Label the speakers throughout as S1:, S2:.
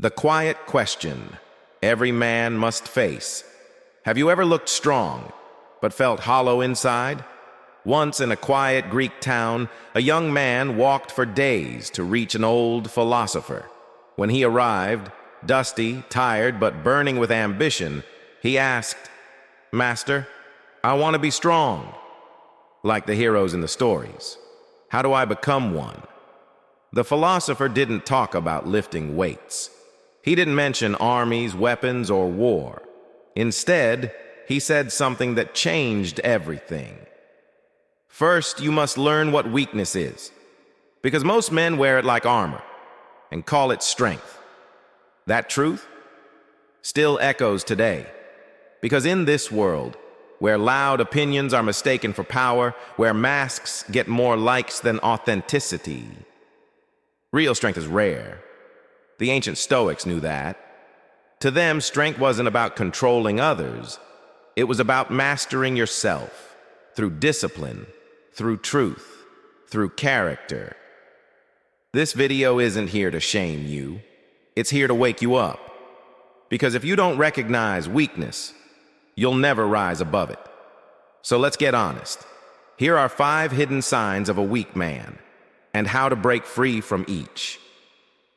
S1: The quiet question every man must face. Have you ever looked strong, but felt hollow inside? Once in a quiet Greek town, a young man walked for days to reach an old philosopher. When he arrived, dusty, tired, but burning with ambition, he asked, "Master, I want to be strong, like the heroes in the stories. How do I become one?" The philosopher didn't talk about lifting weights. He didn't mention armies, weapons, or war. Instead, he said something that changed everything. First, you must learn what weakness is, because most men wear it like armor and call it strength. That truth still echoes today, because in this world, where loud opinions are mistaken for power, where masks get more likes than authenticity, real strength is rare. The ancient Stoics knew that. To them, strength wasn't about controlling others. It was about mastering yourself through discipline, through truth, through character. This video isn't here to shame you. It's here to wake you up. Because if you don't recognize weakness, you'll never rise above it. So let's get honest. Here are 5 hidden signs of a weak man and how to break free from each.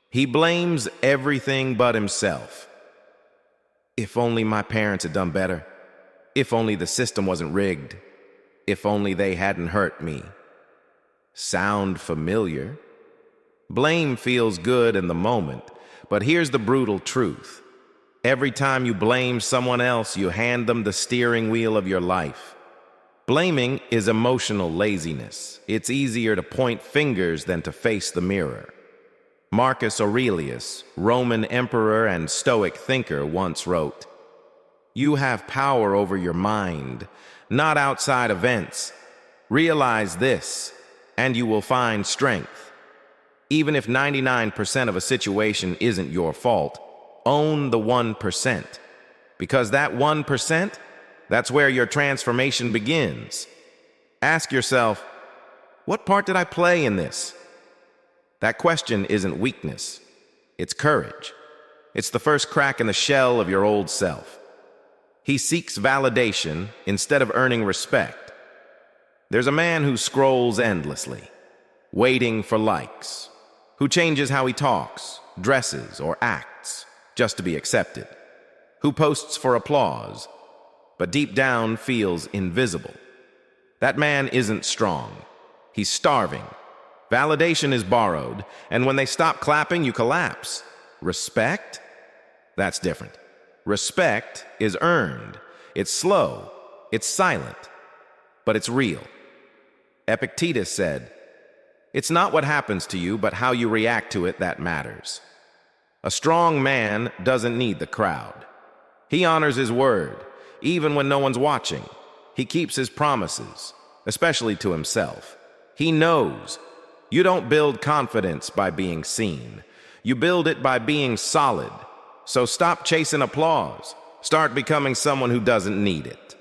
S1: He blames everything but himself. If only my parents had done better. If only the system wasn't rigged. If only they hadn't hurt me. Sound familiar? Blame feels good in the moment, but here's the brutal truth. Every time you blame someone else, you hand them the steering wheel of your life. Blaming is emotional laziness. It's easier to point fingers than to face the mirror. Marcus Aurelius, Roman emperor and Stoic thinker, once wrote, "You have power over your mind, not outside events. Realize this, and you will find strength. Even if 99% of a situation isn't your fault, own the 1%. Because that 1%, that's where your transformation begins. Ask yourself, what part did I play in this?" That question isn't weakness. It's courage. It's the first crack in the shell of your old self. He seeks validation instead of earning respect. There's a man who scrolls endlessly, waiting for likes, who changes how he talks, dresses, or acts just to be accepted, who posts for applause, but deep down feels invisible. That man isn't strong. He's starving. Validation is borrowed, and when they stop clapping, you collapse. Respect? That's different. Respect is earned. It's slow. It's silent. But it's real. Epictetus said, "It's not what happens to you, but how you react to it that matters." A strong man doesn't need the crowd. He honors his word, even when no one's watching. He keeps his promises, especially to himself. He knows you don't build confidence by being seen. You build it by being solid. So stop chasing applause. Start becoming someone who doesn't need it.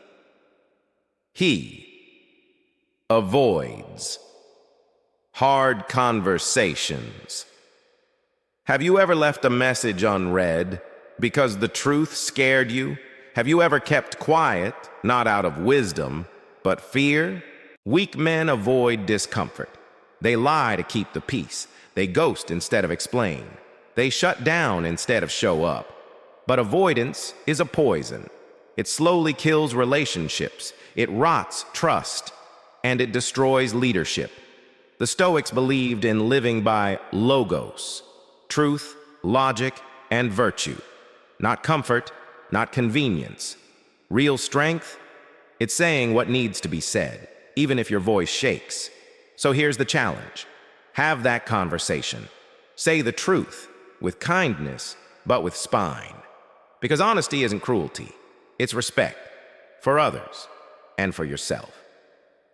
S1: He avoids hard conversations. Have you ever left a message unread because the truth scared you? Have you ever kept quiet, not out of wisdom, but fear? Weak men avoid discomfort. They lie to keep the peace. They ghost instead of explain. They shut down instead of show up. But avoidance is a poison. It slowly kills relationships. It rots trust. And it destroys leadership. The Stoics believed in living by logos, truth, logic, and virtue. Not comfort, not convenience. Real strength? It's saying what needs to be said, even if your voice shakes. So here's the challenge. Have that conversation. Say the truth, with kindness, but with spine. Because honesty isn't cruelty. It's respect. For others, and for yourself.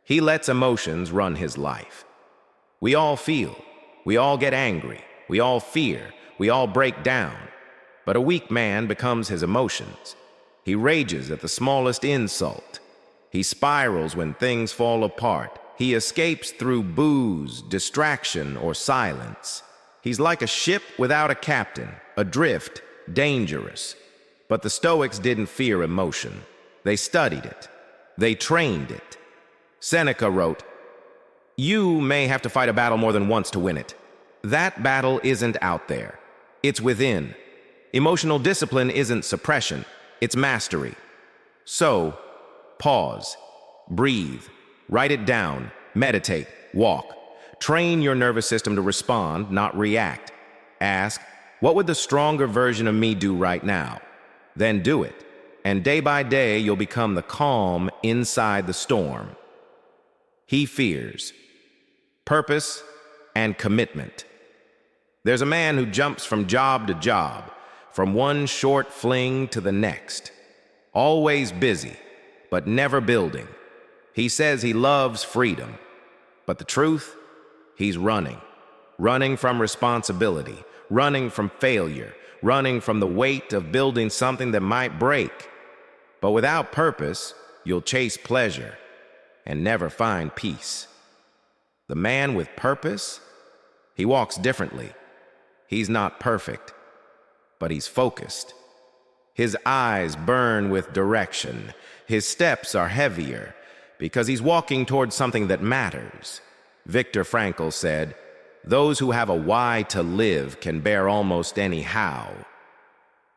S1: He lets emotions run his life. We all feel. We all get angry. We all fear. We all break down. But a weak man becomes his emotions. He rages at the smallest insult. He spirals when things fall apart. He escapes through booze, distraction, or silence. He's like a ship without a captain, adrift, dangerous. But the Stoics didn't fear emotion. They studied it. They trained it. Seneca wrote, "You may have to fight a battle more than once to win it. That battle isn't out there. It's within. Emotional discipline isn't suppression. It's mastery." So, pause, breathe, write it down, meditate, walk. Train your nervous system to respond, not react. Ask, what would the stronger version of me do right now? Then do it. And day by day, you'll become the calm inside the storm. He fears purpose and commitment. There's a man who jumps from job to job, from one short fling to the next. Always busy, but never building. He says he loves freedom. But the truth? He's running. Running from responsibility, running from failure, running from the weight of building something that might break. But without purpose, you'll chase pleasure and never find peace. The man with purpose, he walks differently. He's not perfect, but he's focused. His eyes burn with direction. His steps are heavier because he's walking towards something that matters. Viktor Frankl said, "Those who have a why to live can bear almost any how."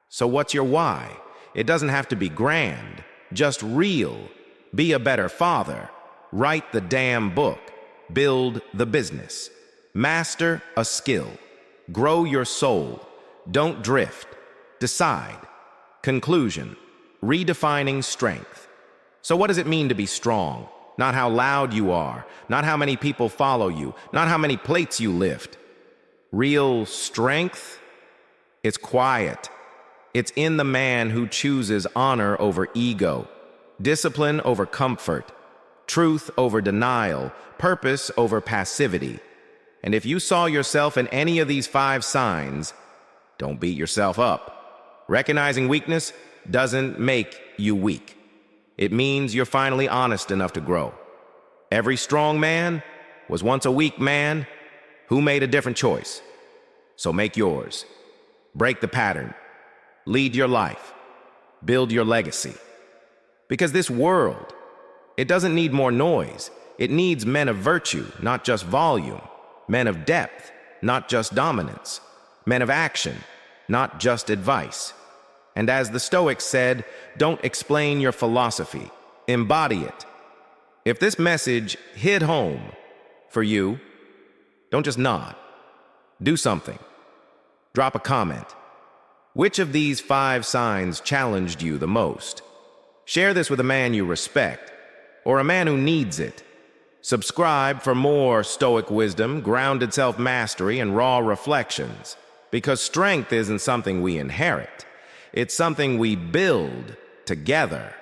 S1: So what's your why? It doesn't have to be grand, just real. Be a better father. Write the damn book. Build the business. Master a skill. Grow your soul. Don't drift. Decide. Conclusion. Redefining strength. So what does it mean to be strong? Not how loud you are, not how many people follow you, not how many plates you lift. Real strength? It's quiet. It's in the man who chooses honor over ego, discipline over comfort, truth over denial, purpose over passivity. And if you saw yourself in any of these 5 signs, don't beat yourself up. Recognizing weakness doesn't make you weak. It means you're finally honest enough to grow. Every strong man was once a weak man who made a different choice. So make yours. Break the pattern. Lead your life. Build your legacy. Because this world, it doesn't need more noise. It needs men of virtue, not just volume. Men of depth, not just dominance. Men of action, not just advice. And as the Stoics said, don't explain your philosophy, embody it. If this message hit home for you, don't just nod. Do something. Drop a comment. Which of these 5 signs challenged you the most? Share this with a man you respect, or a man who needs it. Subscribe for more Stoic wisdom, grounded self-mastery, and raw reflections. Because strength isn't something we inherit. It's something we build together.